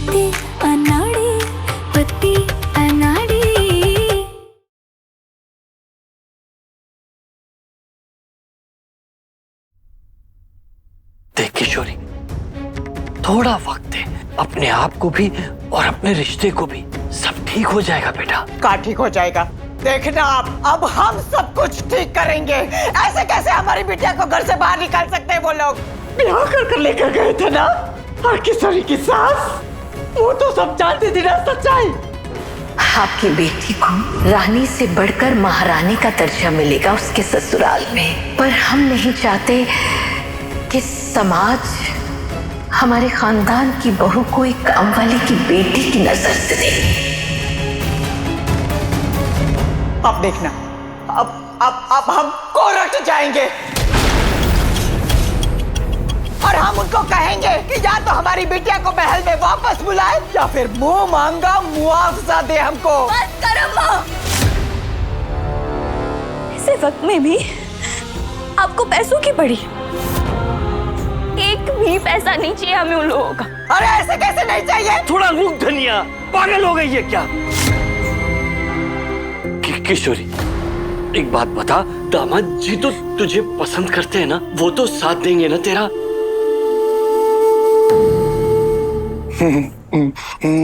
पत्ती अनाड़ी, पत्ती अनाड़ी। देख किशोरी, थोड़ा वक्त दे अपने आप को भी और अपने रिश्ते को भी, सब ठीक हो जाएगा बेटा। का ठीक हो जाएगा? देखना आप, अब हम सब कुछ ठीक करेंगे। ऐसे कैसे हमारी बिटिया को घर से बाहर निकाल सकते हैं वो लोग? ब्याह कर लेकर गए थे ना और किशोरी की सास, वो तो सब जानती थी ना सच्चाई। आपकी बेटी को रानी से बढ़कर महारानी का दर्जा मिलेगा उसके ससुराल में, पर हम नहीं चाहते कि समाज हमारे खानदान की बहू को एक काम वाली की बेटी की नजर से देखे। अब देखना, अब हम कोर्ट जाएंगे और हम उनको कहेंगे कि या तो हमारी बिटिया को महल में वापस बुलाए या फिर मुंह मांगा मुआवजा दे हमको। बस कर अम्मा। ऐसे वक्त में भी आपको पैसों की पड़ी, एक भी पैसा नहीं चाहिए हमें उन लोगों का। अरे ऐसे कैसे नहीं चाहिए? थोड़ा रुक धनिया, पागल हो गई है क्या? किशोरी, एक बात बता, दामाद जी तो तुझे पसंद करते हैं ना, वो तो साथ देंगे ना तेरा?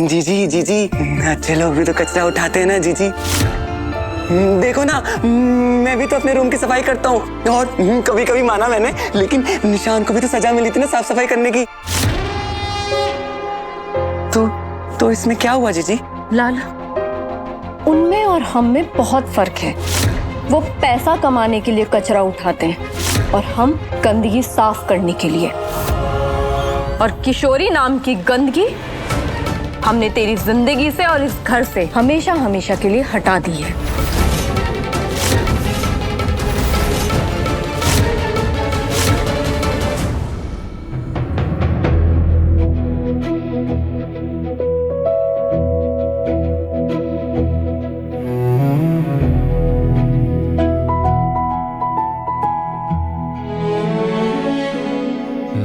जीजी अच्छे लोग भी तो कचरा उठाते हैं ना जीजी। देखो ना, मैं भी तो अपने रूम की सफाई करता हूँ और कभी कभी माना मैंने, लेकिन निशान को भी तो सजा मिली थी ना साफ सफाई करने की। तो इसमें क्या हुआ जीजी? लाला, उनमें और हम में बहुत फर्क है। वो पैसा कमाने के लिए कचरा उठाते हैं और हम गंदगी साफ करने के लिए। और किशोरी नाम की गंदगी हमने तेरी जिंदगी से और इस घर से हमेशा हमेशा के लिए हटा दी है।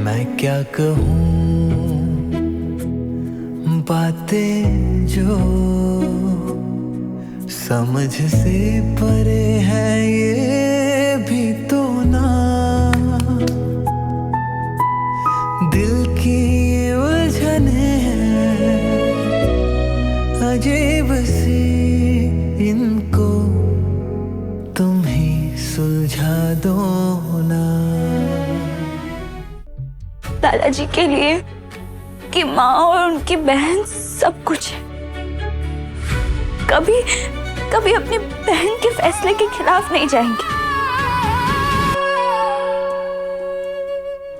मैं क्या कहूँ बातें जो समझ से परे है, ये भी तो ना दिल की ये उलझने हैं अजीब सी, इनको तुम ही सुलझा दो ना। दादाजी के लिए कि माँ और उनकी बहन सब कुछ है। कभी कभी अपनी बहन के फैसले के खिलाफ नहीं जाएंगे,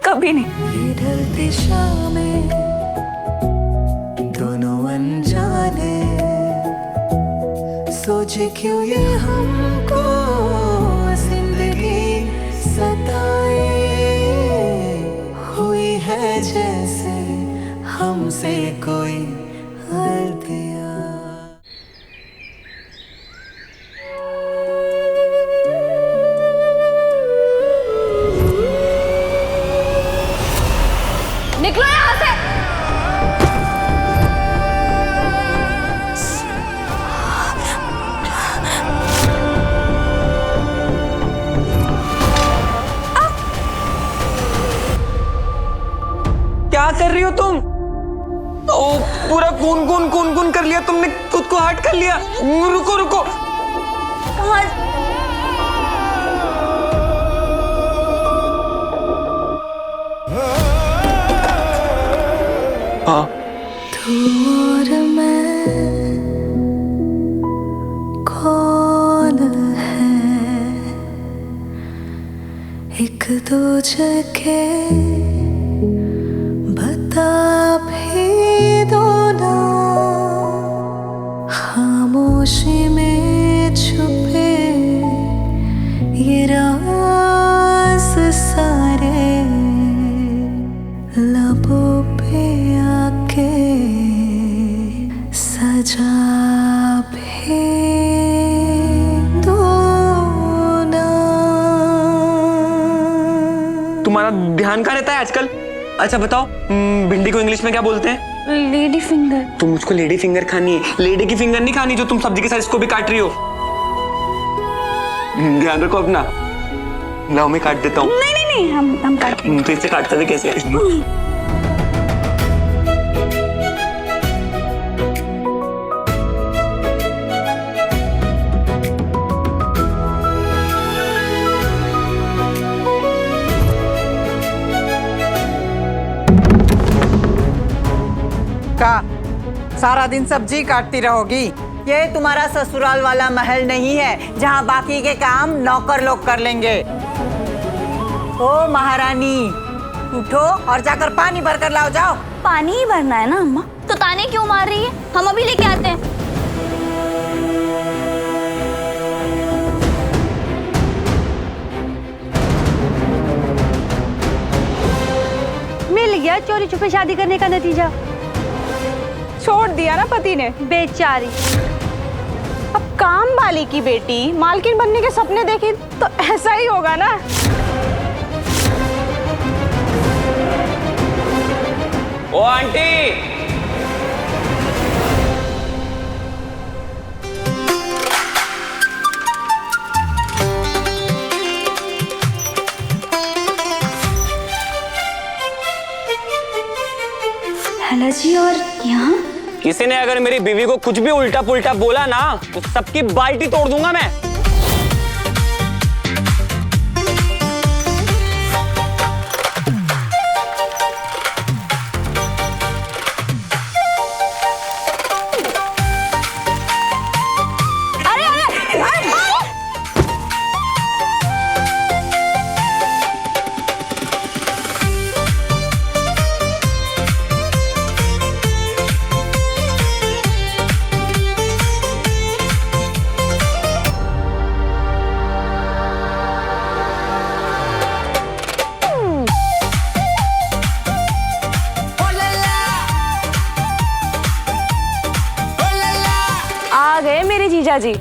कभी नहीं। इधर दिशा में दोनों अनजाने, सोचे क्यों ये हमको जिंदगी सताए, हुई है जैसे हमसे कोई गलतियां। निकलो यहाँ से। क्या कर रही हो तुम? ओ, पूरा कून कर लिया तुमने, खुद को हर्ट कर लिया। रुको रुको। हाँ, तू और मैं कौन है, एक दूजे के बता भी दो ना, खामोशी में छुपे ये राज सारे लबों पे आके सजा भी दो ना। तुम्हारा ध्यान कहाँ रहता है आजकल? अच्छा बताओ, भिंडी को इंग्लिश में क्या बोलते हैं? Lady finger. तो मुझको लेडी फिंगर खानी है, लेडी की फिंगर नहीं खानी जो तुम सब्जी के साथ इसको भी काट रही हो। ध्यान रखो अपना। लाओ मैं काट देता हूँ। नहीं नहीं नहीं, हम काट लेंगे। तो इससे काटते थे कैसे? का सारा दिन सब्जी काटती रहोगी? ये तुम्हारा ससुराल वाला महल नहीं है जहाँ बाकी के काम नौकर लोग कर लेंगे। ओ महारानी, उठो और जाकर पानी भरकर लाओ, जाओ। पानी ही भरना है ना अम्मा? तो ताने क्यों मार रही है? हम अभी लेके आते हैं। मिल गया चोरी छुपे शादी करने का नतीजा। छोड़ दिया ना पति ने। बेचारी। अब काम वाली की बेटी मालकिन बनने के सपने देखी तो ऐसा ही होगा ना। ओ आंटी, हेलो जी, और यहाँ? किसी ने अगर मेरी बीवी को कुछ भी उल्टा पुल्टा बोला ना तो सबकी बाल्टी तोड़ दूंगा मैं। आ गए मेरे जीजा जी।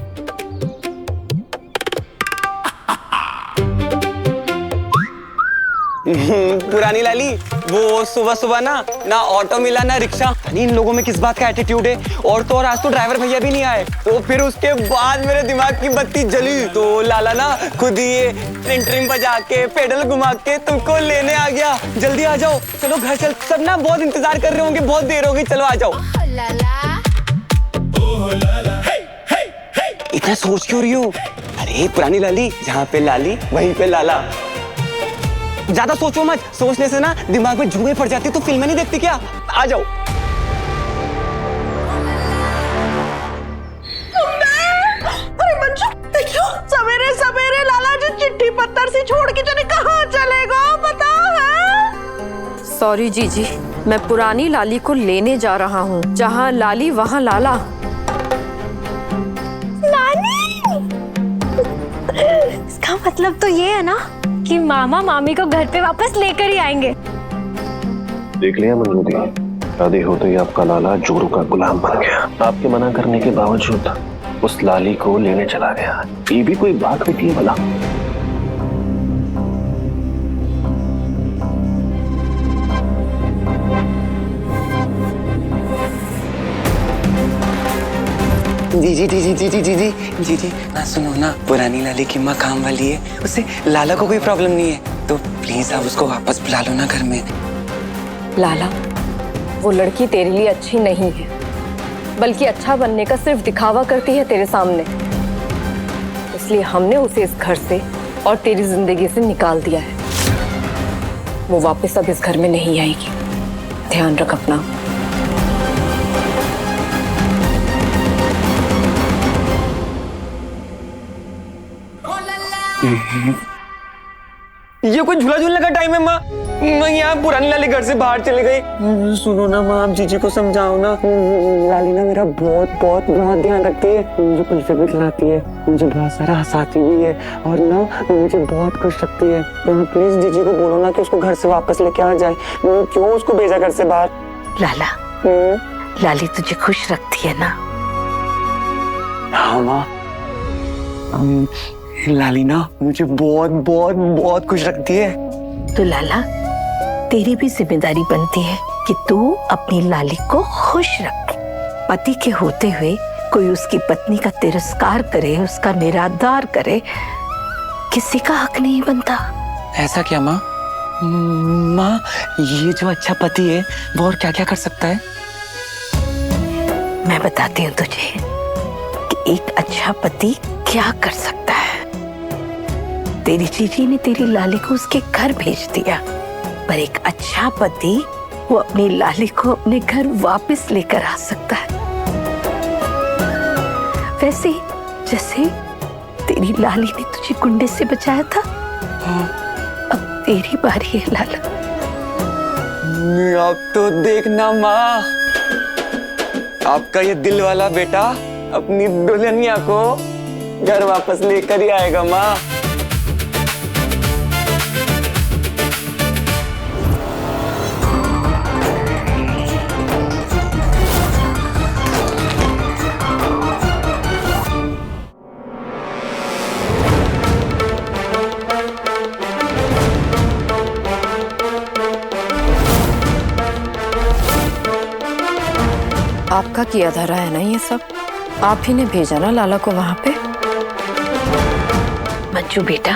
पुरानी लाली, वो सुबह सुबह ना ऑटो मिला ना रिक्शा। इन लोगों में किस बात का एटीट्यूड है। और तो और आज तो ड्राइवर भैया भी नहीं आए। तो फिर उसके बाद मेरे दिमाग की बत्ती जली। तो लाला ना खुद ही ये ट्रिम बजा के पेडल घुमा के तुमको लेने आ गया। जल्दी आ जाओ, चलो घर चल। सब ना बहुत इंतजार कर रहे होंगे, बहुत देर होगी। चलो आ जाओ। इतना सोच क्यों रही हो? अरे पुरानी लाली, जहाँ पे लाली वहीं पे लाला। ज्यादा सोचो मत, सोचने से ना दिमाग में जुएं पड़ जाती। तो फिल्में नहीं देखती क्या? आ जाओ। अरे बच्चों देखो, सवेरे सवेरे लाला जी चिट्ठी पत्थर सी छोड़ के चले कहाँ चलेगा बताओ है? सॉरी जीजी, मैं पुरानी लाली को लेने जा रहा हूँ। जहाँ लाली वहाँ लाला। इसका मतलब तो ये है ना कि मामा मामी को घर पे वापस लेकर ही आएंगे। देख लिया मंजू दी, शादी होते ही आपका लाला जोरू का गुलाम बन गया। आपके मना करने के बावजूद उस लाली को लेने चला गया। ये भी कोई बात होती है भला? जी जी जी जी जी जी जी जी जी जी ना सुनो ना, पुरानी लाली की माँ काम वाली है, उससे लाला को कोई प्रॉब्लम नहीं है। तो प्लीज आप उसको वापस बुला लो ना घर में। लाला, वो लड़की तेरे लिए अच्छी नहीं है, बल्कि अच्छा बनने का सिर्फ दिखावा करती है तेरे सामने। इसलिए हमने उसे इस घर से और तेरी जिंदगी से निकाल दिया है। वो वापस अब इस घर में नहीं आएगी। ध्यान रख अपना। ये कोई झूला झूलने का टाइम है माँ? मैं यहाँ पुरानी लाली घर से बाहर चली गई। सुनो ना माँ, आप जीजी को समझाओ ना। लाली ना मेरा बहुत बहुत बहुत ध्यान रखती है, मुझे कुल्फी भी खिलाती है, मुझे बहुत सारा हंसाती भी है और ना मुझे बहुत खुश रखती है। तो प्लीज जीजी को बोलो ना कि उसको घर से वापस लेके आ जाए। क्यों उसको भेजा घर से बाहर? लाला, लाली तुझे खुश रखती है ना? हाँ माँ, लाली ना मुझे बहुत बहुत बहुत खुश रखती है। तो लाला, तेरी भी जिम्मेदारी बनती है कि तू अपनी लाली को खुश रख। पति के होते हुए कोई उसकी पत्नी का तिरस्कार करे, उसका निरादर करे, किसी का हक नहीं बनता। ऐसा क्या माँ? माँ, ये जो अच्छा पति है वो और क्या क्या कर सकता है? मैं बताती हूँ तुझे कि एक अच्छा पति क्या कर सकता है। तेरी जीजी ने तेरी लाली को उसके घर भेज दिया, पर एक अच्छा पति वो अपनी लाली को अपने घर वापस लेकर आ सकता है। वैसे जैसे तेरी लाली ने तुझे गुंडे से बचाया था, अब तेरी बारी है लाला। अब तो देखना माँ, आपका ये दिल वाला बेटा अपनी दुल्हनिया को घर वापस लेकर ही आएगा माँ। आपका किया धरा है ना ये सब? आप ही ने भेजा ना लाला को वहां पे? मंजू बेटा,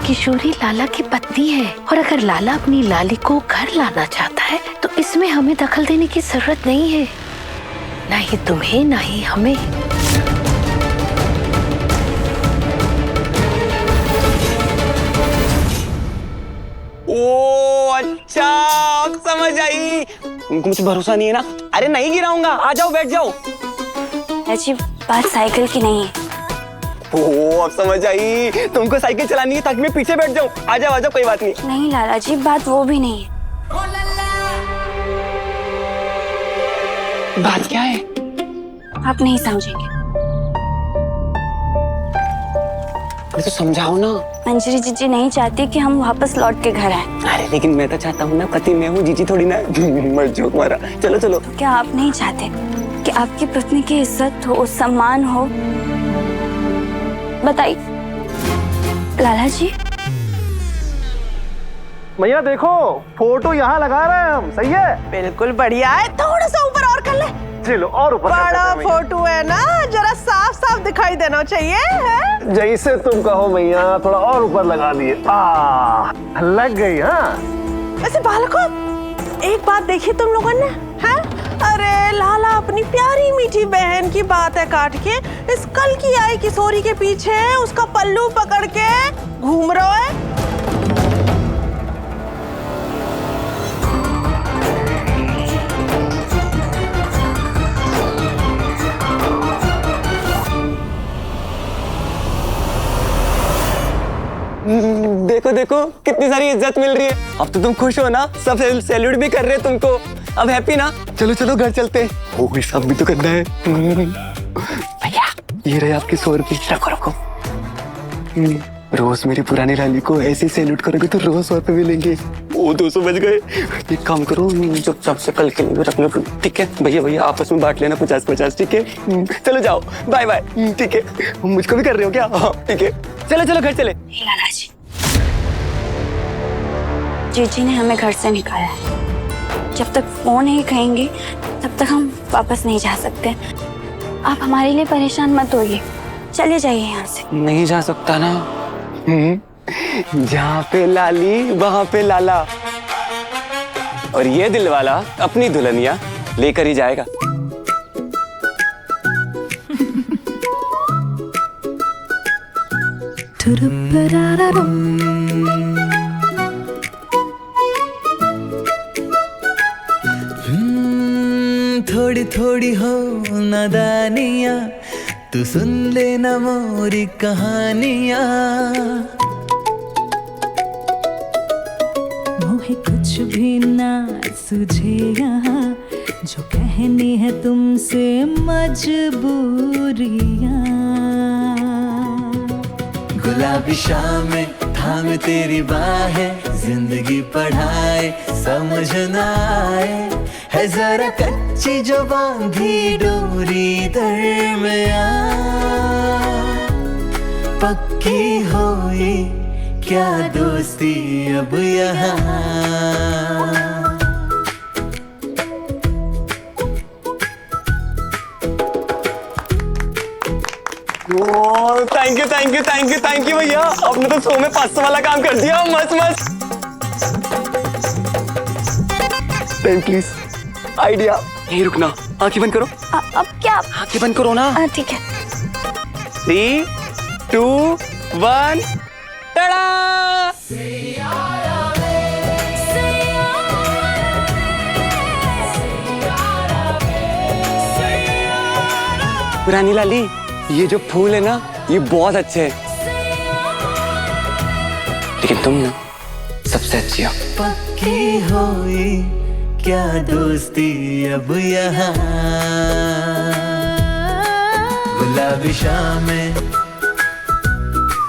किशोरी लाला की पत्नी है, और अगर लाला अपनी लाली को घर लाना चाहता है तो इसमें हमें दखल देने की जरूरत नहीं है, ना ही तुम्हें ना ही हमें। ओ अच्छा, अब समझ आई। तुमको मुझे भरोसा नहीं है ना? अरे नहीं गिराऊंगा, आ जाओ बैठ जाओ। जी बात साइकिल की नहीं है। ओ अब समझ आई, तुमको साइकिल चलानी है ताकि मैं पीछे बैठ जाऊं। आ जाओ कोई बात नहीं। नहीं लाला जी, बात वो भी नहीं है। बात क्या है? आप नहीं समझेंगे। तो समझाओ ना। मंजरी जीजी नहीं चाहती कि हम वापस लौट के घर आए। अरे लेकिन मैं तो चाहता हूँ ना, पति मैं हूँ, जीजी थोड़ी ना। मर जाओ तुम्हारा। चलो चलो। तो क्या आप नहीं चाहते कि आपकी पत्नी की इज्जत हो, सम्मान हो? बताइए लाला जी। भैया देखो, फोटो यहाँ लगा रहे हैं हम, सही है? बिल्कुल बढ़िया है, थोड़ा सा ऊपर और कर ले। चलो और ऊपर। बड़ा फोटो है ना, जरा साफ साफ दिखाई देना चाहिए है? जैसे तुम कहो भैया, थोड़ा और ऊपर लगा दिए। लग गई। हाँ वैसे बालकों, एक बात देखी तुम लोगों ने, हैं? अरे लाला अपनी प्यारी मीठी बहन की बात है काट के इस कल की आई किशोरी के पीछे उसका पल्लू पकड़ के घूम रहा है। देखो देखो कितनी सारी इज्जत मिल रही है। अब तो तुम खुश हो ना? सब सैल्यूट भी कर रहे हैं तुमको। अब हैप्पी ना? चलो चलो घर चलते हैं। ओ सब भी तो करना है। भैया ये रहे आपके 100 रुपये। रखो रखो। रोज मेरी पुरानी लाली को ऐसे सैल्यूट करोगे तो रोज 100 रुपये मिलेंगे। ओ 200 बच गए। एक काम करो, चुपचाप से कल के लिए रख लो, ठीक है? भैया भैया आपस में बांट लेना 50-50, ठीक है? चलो जाओ, बाय बाय। ठीक है, मुझको भी कर रहे हो क्या? हाँ ठीक है, चलो चलो घर चले। लाला जी, जीजी ने हमें घर से निकाला है। जब तक फोन नहीं कहेंगे तब तक हम वापस नहीं जा सकते। आप हमारे लिए परेशान मत होइए, चले जाइए यहाँ से। नहीं जा सकता ना। जहाँ पे लाली वहाँ पे लाला, और ये दिल वाला अपनी दुल्हनिया लेकर ही जाएगा। थोड़ी थोड़ी हो नादानियाँ, तू सुन लेना मोरी कहानियाँ। मोहे कुछ भी ना सुझे यहाँ, जो कहनी है तुमसे मजबूरियाँ। गुलाबी शामें थामे तेरी बाहें, जिंदगी पढ़ाए समझ न आए, है जरा कच्ची जो बांधी डोरी दरमियां। पक्की हुई क्या दोस्ती अब यहाँ। Thank you thank you thank you thank you भैया, आपने तो 100 में 500 वाला काम कर दिया। मस्त मस्त। Please idea. यहीं रुकना, आंखें बंद करो। अब क्या? आंखें बंद करो ना। ठीक है। 3, 2, 1 टड़ा। रानी लाली, ये जो फूल है ना, ये बहुत अच्छे हैं, लेकिन तुम ना सबसे अच्छी हो। पक्की हुई क्या दोस्ती अब यहाँ, गुलाबी शामें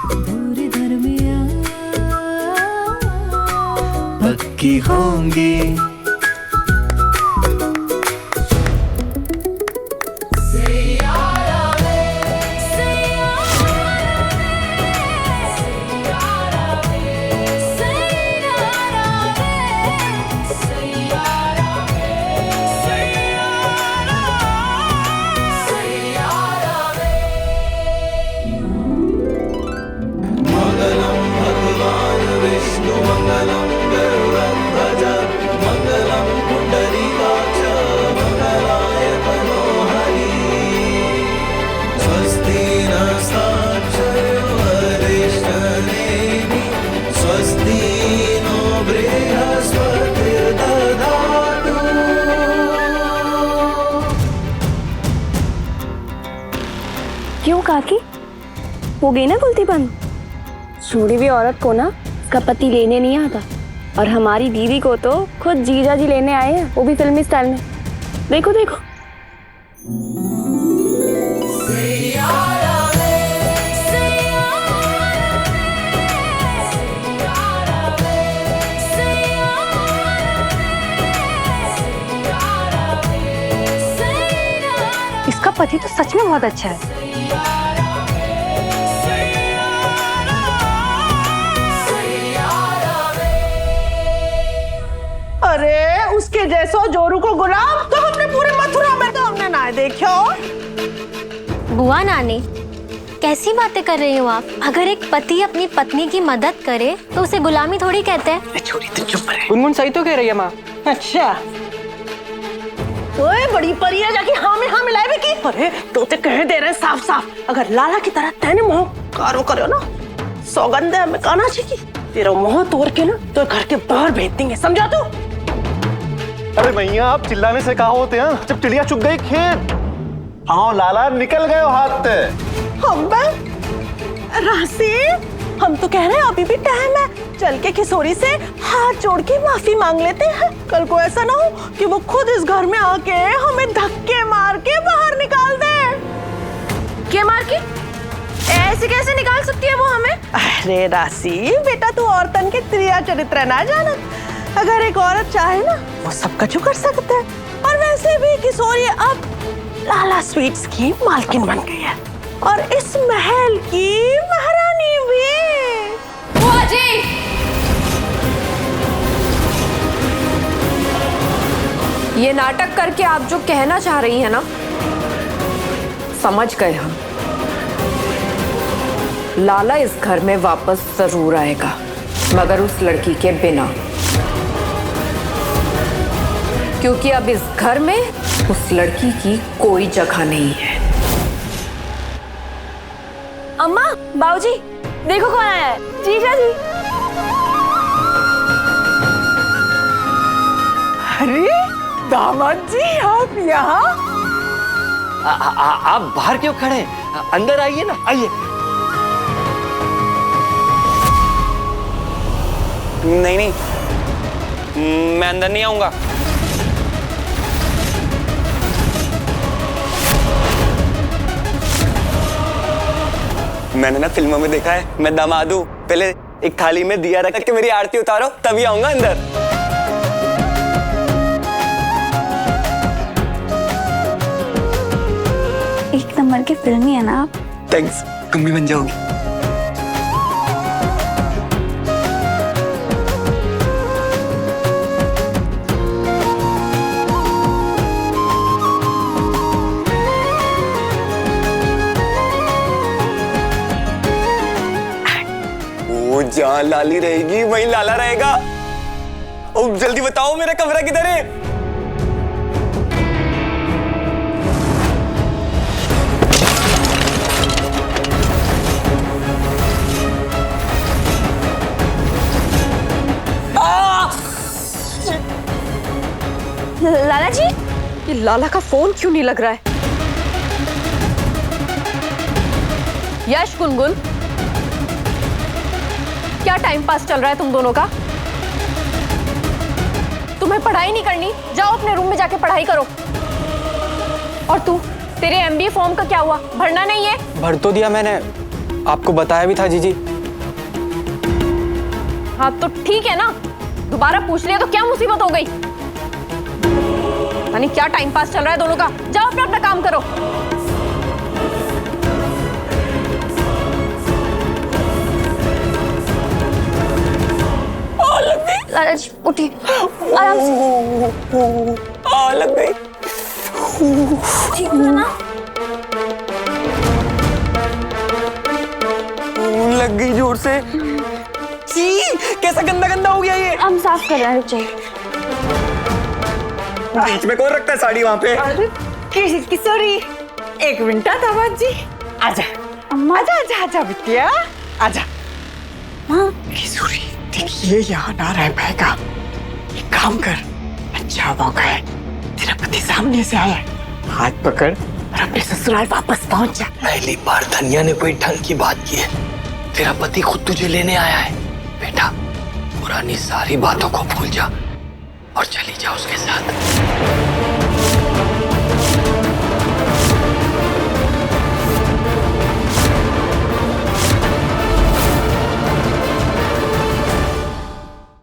पूरे दरमियाँ पक्की होंगी। क्यों काकी, हो गई ना गलती बंद? छोड़ी हुई औरत को ना उसका पति लेने नहीं आता, और हमारी दीदी को तो खुद जीजा जी लेने आए हैं, वो भी फिल्मी स्टाइल में। देखो देखो। इसका पति तो सच में बहुत अच्छा है। अरे उसके जैसो जोरू को गुलाब तो हमने पूरे मथुरा में तो हमने ना देखो। बुआ नानी, कैसी बातें कर रही हो आप? अगर एक पति अपनी पत्नी की मदद करे तो उसे गुलामी थोड़ी कहते हैं। छोड़ी तो चुप रहे। गुनगुन सही तो कह रही है माँ। अच्छा, ओए बड़ी परी है, जाके हाँ में हाँ मिलाए भी की। अरे तोते कह दे रहे साफ साफ, अगर लाला की तरह तैने मोह कारो करो ना, सौगंध है हमें काना जी की, तेरा मोह तोड़ के ना तो घर के बाहर भेज देंगे, समझा तू? अरे भैया, आप चिल्लाने से कहा होते हैं जब चिड़िया चुग गई खेत। हाँ लाला, निकल गए हो हाथ से। हम राशि, हम तो कह रहे हैं अभी भी टाइम है, चल के किशोरी से हाथ जोड़ के माफी मांग लेते हैं। कल को ऐसा ना हो कि वो खुद इस घर में आके हमें धक्के मार के बाहर निकाल दे। क्या मार के? ऐसे कैसे निकाल सकती है वो हमें? अरे राशि बेटा, तू औरतन के त्रिया चरित्र ना जाना। अगर एक औरत चाहे ना, वो सब कुछ कर सकता है। और वैसे भी किशोरी अब लाला स्वीट्स की मालकिन बन गई है, और इस महल की महारानी भी। बुआ जी, ये नाटक करके आप जो कहना चाह रही है ना, समझ गए हम। लाला इस घर में वापस जरूर आएगा, मगर उस लड़की के बिना, क्योंकि अब इस घर में उस लड़की की कोई जगह नहीं है। अम्मा, बाबूजी, देखो कौन आया है। जीजा जी। अरे दामाद जी, आप यहाँ? आप बाहर क्यों खड़े? अंदर आइए ना, आइए। नहीं नहीं, मैं अंदर नहीं आऊंगा। मैंने ना फिल्मों में देखा है, मैं दामाद हूं, पहले एक थाली में दिया रख के मेरी आरती उतारो, तभी आऊंगा अंदर। एक नंबर के फिल्मी है ना आप। थैंक्स, तुम भी बन जाओगी। जहाँ लाली रहेगी वहीं लाला रहेगा। अब जल्दी बताओ मेरा कमरा किधर है? लाला जी, ये लाला का फोन क्यों नहीं लग रहा है? यश, गुनगुन, क्या टाइम पास चल रहा है तुम दोनों का? तुम्हें पढ़ाई नहीं करनी? जाओ अपने रूम में जाके पढ़ाई करो। और तू, तेरे एमबीए फॉर्म का क्या हुआ? भरना नहीं है? भर तो दिया मैंने, आपको बताया भी था जीजी। हाँ तो ठीक है ना, दोबारा पूछ लिया तो क्या मुसीबत हो गई? यानी क्या टाइम पास चल रहा है दोनों का? जाओ अपना अपना काम करो। लाला जी उठिए, आराम से। लग गई। ठीक है ना? लग गई जोर से। छी, कैसा गंदा गंदा हो गया ये। हम साफ कर रहे हैं, रुक जाइए। बीच में कौन रखता है साड़ी वहाँ पे? किशोरी, एक मिनट दामाद जी, आजा आजा आजा आजा बिटिया, आजा। हाँ किशोरी, देखिए यहाँ ना रह पाएगा, एक काम कर, अच्छा मौका है, तेरा पति सामने से आया, हाथ पकड़ और अपने ससुराल वापस पहुंच जा। पहली बार धनिया ने कोई ढंग की बात की है। तेरा पति खुद तुझे लेने आया है बेटा, पुरानी सारी बातों को भूल जा और चली जा उसके साथ।